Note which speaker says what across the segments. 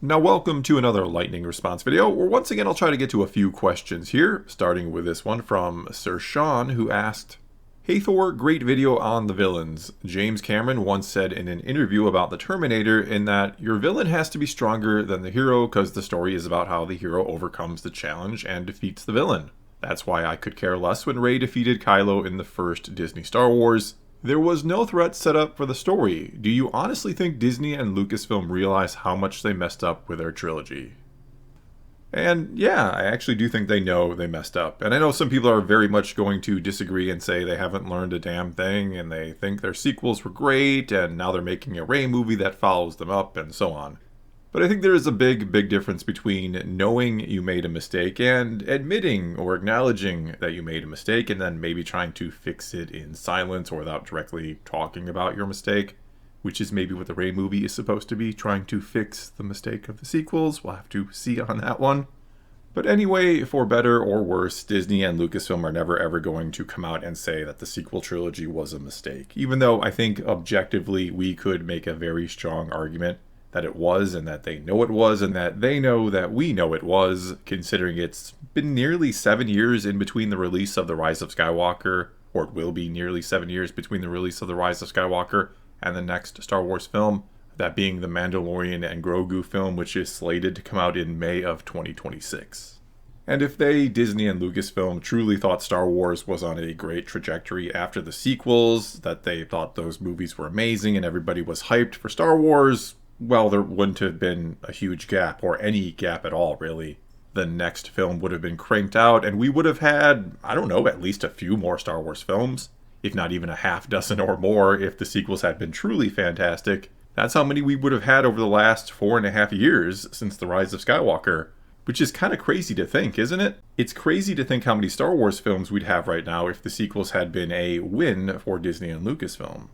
Speaker 1: Now welcome to another lightning response video, where once again I'll try to get to a few questions here, starting with this one from Sir Sean, who asked, "Hey Thor, great video on the villains. James Cameron once said in an interview about the Terminator in that your villain has to be stronger than the hero because the story is about how the hero overcomes the challenge and defeats the villain. That's why I could care less when Rey defeated Kylo in the first Disney Star Wars. There was no threat set up for the story. Do you honestly think Disney and Lucasfilm realize how much they messed up with their trilogy?" And yeah, I actually do think they know they messed up. And I know some people are very much going to disagree and say they haven't learned a damn thing and they think their sequels were great and now they're making a Rey movie that follows them up and so on. But I think there is a big difference between knowing you made a mistake and admitting or acknowledging that you made a mistake and then maybe trying to fix it in silence or without directly talking about your mistake, which is maybe what the Rey movie is supposed to be, trying to fix the mistake of the sequels. We'll have to see on that one. But anyway, for better or worse, Disney and Lucasfilm are never ever going to come out and say that the sequel trilogy was a mistake, even though I think objectively we could make a very strong argument that it was, and that they know it was, and that they know that we know it was, considering it's been nearly 7 years in between the release of The Rise of Skywalker, or it will be nearly 7 years between the release of The Rise of Skywalker and the next Star Wars film, that being the Mandalorian and Grogu film, which is slated to come out in May of 2026. And if they, Disney and Lucasfilm, truly thought Star Wars was on a great trajectory after the sequels, that they thought those movies were amazing and everybody was hyped for Star Wars, well, there wouldn't have been a huge gap, or any gap at all, really. The next film would have been cranked out, and we would have had, I don't know, at least a few more Star Wars films, if not even a half dozen or more, if the sequels had been truly fantastic. That's how many we would have had over the last 4.5 years since The Rise of Skywalker, which is kind of crazy to think, isn't it? It's crazy to think how many Star Wars films we'd have right now if the sequels had been a win for Disney and Lucasfilm.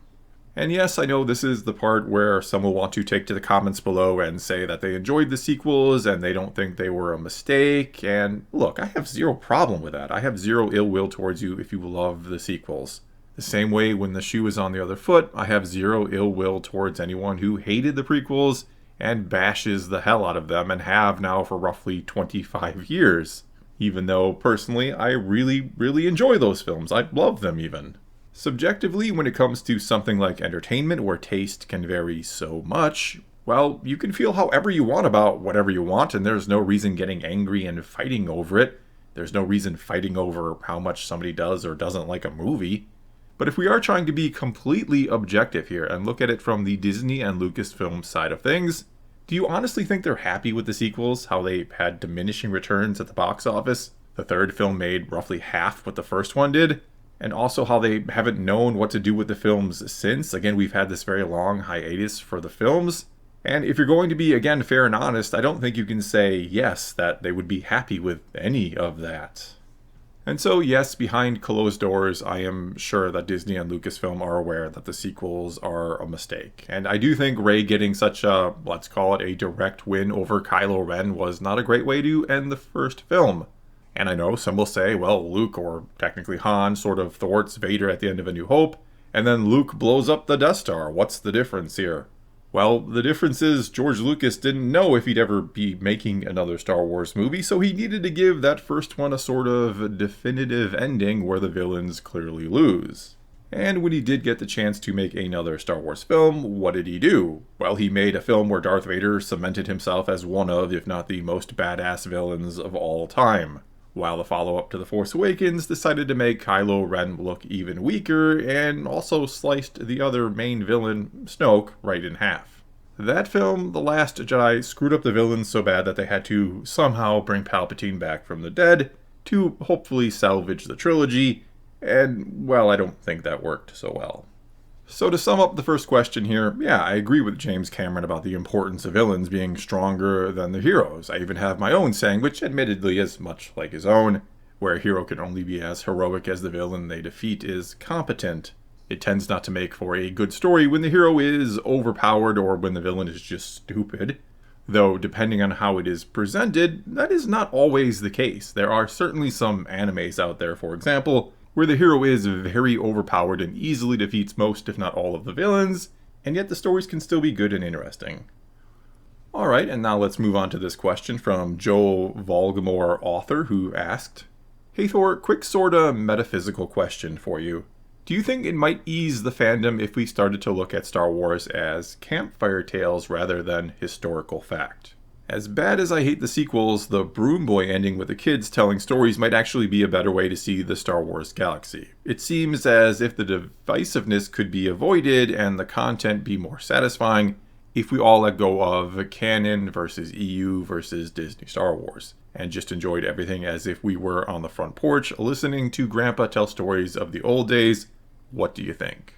Speaker 1: And yes, I know this is the part where some will want to take to the comments below and say that they enjoyed the sequels and they don't think they were a mistake. And look, I have zero problem with that. I have zero ill will towards you if you love the sequels. The same way when the shoe is on the other foot, I have zero ill will towards anyone who hated the prequels and bashes the hell out of them, and have now for roughly 25 years. Even though, personally, I really enjoy those films. I love them even. Subjectively, when it comes to something like entertainment where taste can vary so much, well, you can feel however you want about whatever you want, and there's no reason getting angry and fighting over it. There's no reason fighting over how much somebody does or doesn't like a movie. But if we are trying to be completely objective here and look at it from the Disney and Lucasfilm side of things, do you honestly think they're happy with the sequels, how they had diminishing returns at the box office? The third film made roughly half what the first one did? And also how they haven't known what to do with the films since. Again, we've had this very long hiatus for the films. And if you're going to be, again, fair and honest, I don't think you can say, yes, that they would be happy with any of that. And so, yes, behind closed doors, I am sure that Disney and Lucasfilm are aware that the sequels are a mistake. And I do think Rey getting such a, let's call it a direct win over Kylo Ren was not a great way to end the first film. And I know some will say, well, Luke, or technically Han, sort of thwarts Vader at the end of A New Hope, and then Luke blows up the Death Star. What's the difference here? Well, the difference is George Lucas didn't know if he'd ever be making another Star Wars movie, so he needed to give that first one a sort of definitive ending where the villains clearly lose. And when he did get the chance to make another Star Wars film, what did he do? Well, he made a film where Darth Vader cemented himself as one of, if not the most badass villains of all time, while the follow-up to The Force Awakens decided to make Kylo Ren look even weaker, and also sliced the other main villain, Snoke, right in half. That film, The Last Jedi, screwed up the villains so bad that they had to somehow bring Palpatine back from the dead to hopefully salvage the trilogy, and, well, I don't think that worked so well. So to sum up the first question here, yeah, I agree with James Cameron about the importance of villains being stronger than the heroes. I even have my own saying, which admittedly is much like his own, where a hero can only be as heroic as the villain they defeat is competent. It tends not to make for a good story when the hero is overpowered or when the villain is just stupid. Though, depending on how it is presented, that is not always the case. There are certainly some animes out there, for example, where the hero is very overpowered and easily defeats most, if not all, of the villains, and yet the stories can still be good and interesting. Alright, and now let's move on to this question from Joe Volgamore Author, who asked, Hey Thor, quick sorta metaphysical question for you. Do you think it might ease the fandom if we started to look at Star Wars as campfire tales rather than historical fact? As bad as I hate the sequels, the Broom Boy ending with the kids telling stories might actually be a better way to see the Star Wars galaxy. It seems as if the divisiveness could be avoided and the content be more satisfying if we all let go of canon versus EU versus Disney Star Wars, and just enjoyed everything as if we were on the front porch listening to Grandpa tell stories of the old days. What do you think?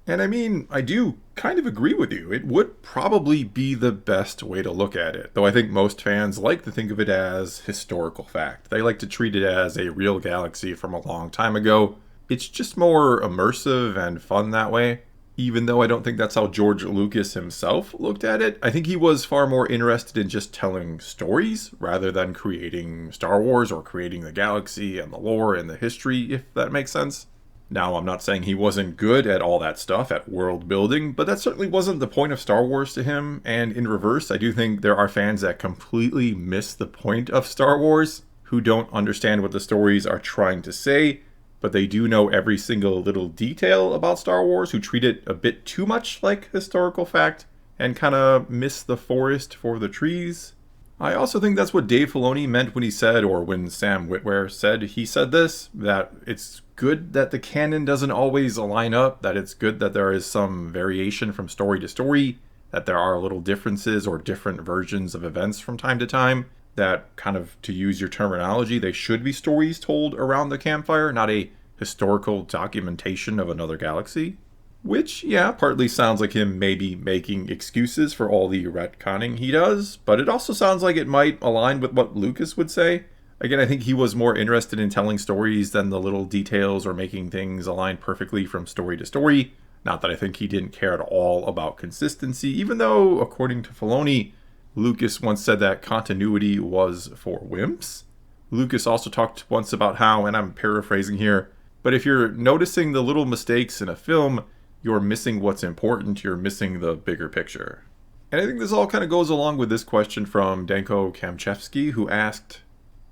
Speaker 1: And I mean, I do kind of agree with you. It would probably be the best way to look at it, though I think most fans like to think of it as historical fact. They like to treat it as a real galaxy from a long time ago. It's just more immersive and fun that way. Even though I don't think that's how George Lucas himself looked at it, I think he was far more interested in just telling stories rather than creating Star Wars or creating the galaxy and the lore and the history, if that makes sense. Now, I'm not saying he wasn't good at all that stuff, at world building, but that certainly wasn't the point of Star Wars to him, and in reverse, I do think there are fans that completely miss the point of Star Wars, who don't understand what the stories are trying to say, but they do know every single little detail about Star Wars, who treat it a bit too much like historical fact, and kind of miss the forest for the trees. I also think that's what Dave Filoni meant when he said, or when Sam Witwer said he said this, that it's good that the canon doesn't always line up, that it's good that there is some variation from story to story, that there are little differences or different versions of events from time to time, that kind of, to use your terminology, they should be stories told around the campfire, not a historical documentation of another galaxy. Which, yeah, partly sounds like him maybe making excuses for all the retconning he does, but it also sounds like it might align with what Lucas would say. Again, I think he was more interested in telling stories than the little details or making things align perfectly from story to story. Not that I think he didn't care at all about consistency, even though, according to Filoni, Lucas once said that continuity was for wimps. Lucas also talked once about how, and I'm paraphrasing here, but if you're noticing the little mistakes in a film, you're missing what's important, you're missing the bigger picture. And I think this all kind of goes along with this question from Danko Kamchevsky, who asked,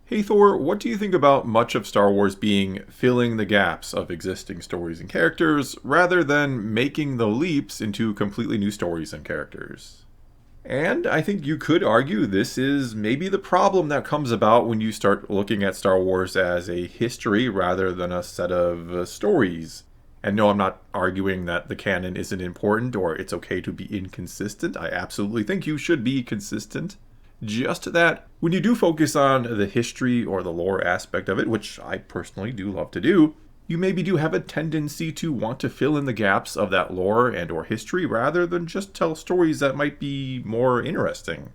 Speaker 1: Hey Thor, what do you think about much of Star Wars being filling the gaps of existing stories and characters, rather than making the leaps into completely new stories and characters? And I think you could argue this is maybe the problem that comes about when you start looking at Star Wars as a history rather than a set of stories. And no, I'm not arguing that the canon isn't important or it's okay to be inconsistent. I absolutely think you should be consistent. Just that when you do focus on the history or the lore aspect of it, which I personally do love to do, you maybe do have a tendency to want to fill in the gaps of that lore and or history rather than just tell stories that might be more interesting.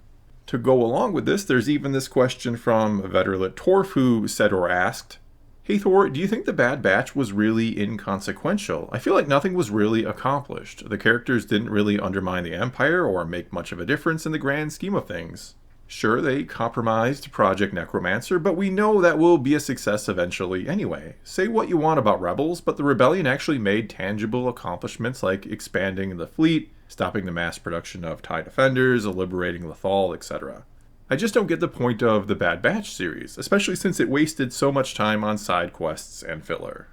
Speaker 1: To go along with this, there's even this question from Veterlit Torf, who said or asked, Hey Thor, do you think the Bad Batch was really inconsequential? I feel like nothing was really accomplished. The characters didn't really undermine the Empire or make much of a difference in the grand scheme of things. Sure, they compromised Project Necromancer, but we know that will be a success eventually anyway. Say what you want about Rebels, but the Rebellion actually made tangible accomplishments like expanding the fleet, stopping the mass production of TIE Defenders, liberating Lothal, etc. I just don't get the point of the Bad Batch series, especially since it wasted so much time on side quests and filler.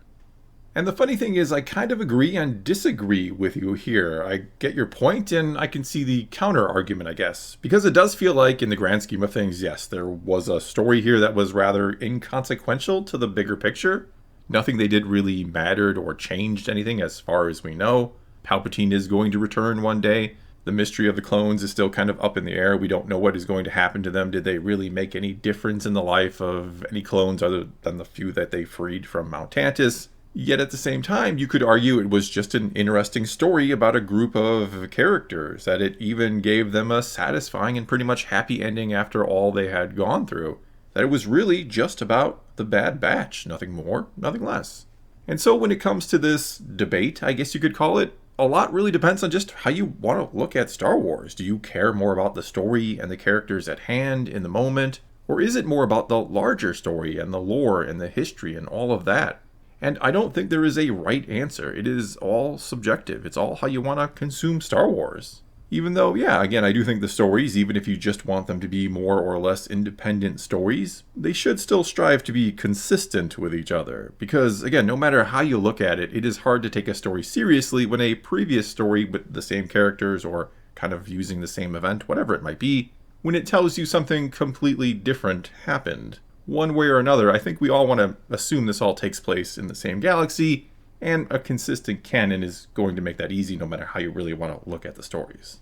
Speaker 1: And the funny thing is, I kind of agree and disagree with you here. I get your point, and I can see the counter-argument, I guess. Because it does feel like, in the grand scheme of things, yes, there was a story here that was rather inconsequential to the bigger picture. Nothing they did really mattered or changed anything as far as we know. Palpatine is going to return one day. The mystery of the clones is still kind of up in the air. We don't know what is going to happen to them. Did they really make any difference in the life of any clones other than the few that they freed from Mount Tantus? Yet at the same time, you could argue it was just an interesting story about a group of characters, that it even gave them a satisfying and pretty much happy ending after all they had gone through. That it was really just about the Bad Batch, nothing more, nothing less. And so when it comes to this debate, I guess you could call it, a lot really depends on just how you want to look at Star Wars. Do you care more about the story and the characters at hand in the moment? Or is it more about the larger story and the lore and the history and all of that? And I don't think there is a right answer. It is all subjective. It's all how you want to consume Star Wars. Even though, yeah, again, I do think the stories, even if you just want them to be more or less independent stories, they should still strive to be consistent with each other. Because, again, no matter how you look at it, it is hard to take a story seriously when a previous story with the same characters or kind of using the same event, whatever it might be, when it tells you something completely different happened. One way or another, I think we all want to assume this all takes place in the same galaxy, and a consistent canon is going to make that easy no matter how you really want to look at the stories.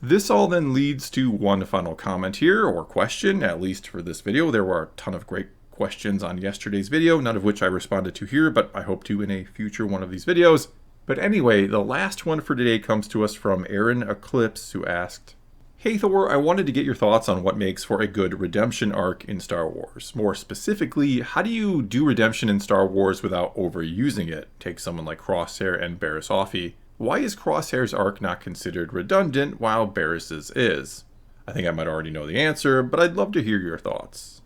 Speaker 1: This all then leads to one final comment here, or question, at least for this video. There were a ton of great questions on yesterday's video, none of which I responded to here, but I hope to in a future one of these videos. But anyway, the last one for today comes to us from Aaron Eclipse, who asked, "Hey Thor, I wanted to get your thoughts on what makes for a good redemption arc in Star Wars. More specifically, how do you do redemption in Star Wars without overusing it? Take someone like Crosshair and Barriss Offee. Why is Crosshair's arc not considered redundant while Barriss's is?" I think I might already know the answer, but I'd love to hear your thoughts.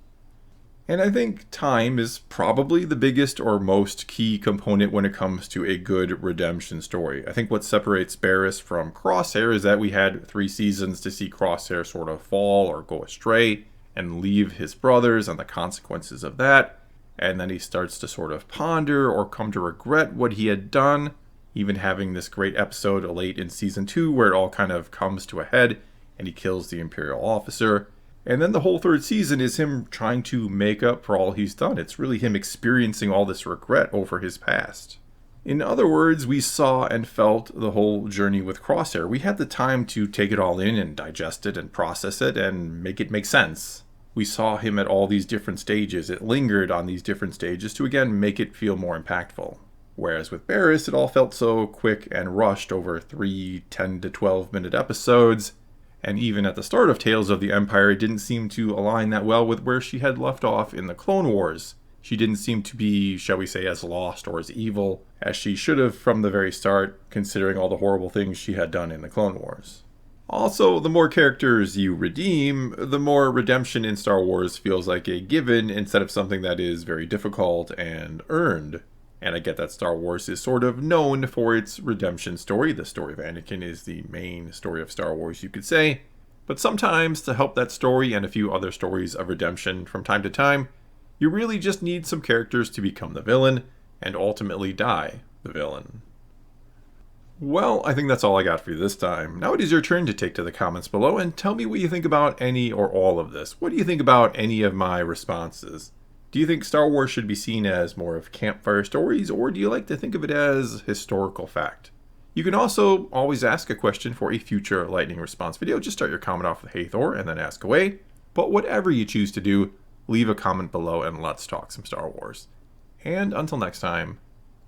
Speaker 1: And I think time is probably the biggest or most key component when it comes to a good redemption story. I think what separates Barriss from Crosshair is that we had 3 seasons to see Crosshair sort of fall or go astray and leave his brothers and the consequences of that. And then he starts to sort of ponder or come to regret what he had done, even having this great episode late in season 2 where it all kind of comes to a head and he kills the Imperial officer. And then the whole 3rd season is him trying to make up for all he's done. It's really him experiencing all this regret over his past. In other words, we saw and felt the whole journey with Crosshair. We had the time to take it all in and digest it and process it and make it make sense. We saw him at all these different stages. It lingered on these different stages to again make it feel more impactful. Whereas with Barriss, it all felt so quick and rushed over 3 10 to 12 minute episodes. And even at the start of Tales of the Empire, it didn't seem to align that well with where she had left off in the Clone Wars. She didn't seem to be, shall we say, as lost or as evil as she should have from the very start, considering all the horrible things she had done in the Clone Wars. Also, the more characters you redeem, the more redemption in Star Wars feels like a given instead of something that is very difficult and earned. And I get that Star Wars is sort of known for its redemption story. The story of Anakin is the main story of Star Wars, you could say. But sometimes, to help that story and a few other stories of redemption from time to time, you really just need some characters to become the villain and ultimately die the villain. Well, I think that's all I got for you this time. Now it is your turn to take to the comments below and tell me what you think about any or all of this. What do you think about any of my responses? Do you think Star Wars should be seen as more of campfire stories, or do you like to think of it as historical fact? You can also always ask a question for a future lightning response video. Just start your comment off with "Hey Thor" and then ask away. But whatever you choose to do, leave a comment below and let's talk some Star Wars. And until next time,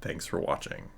Speaker 1: thanks for watching.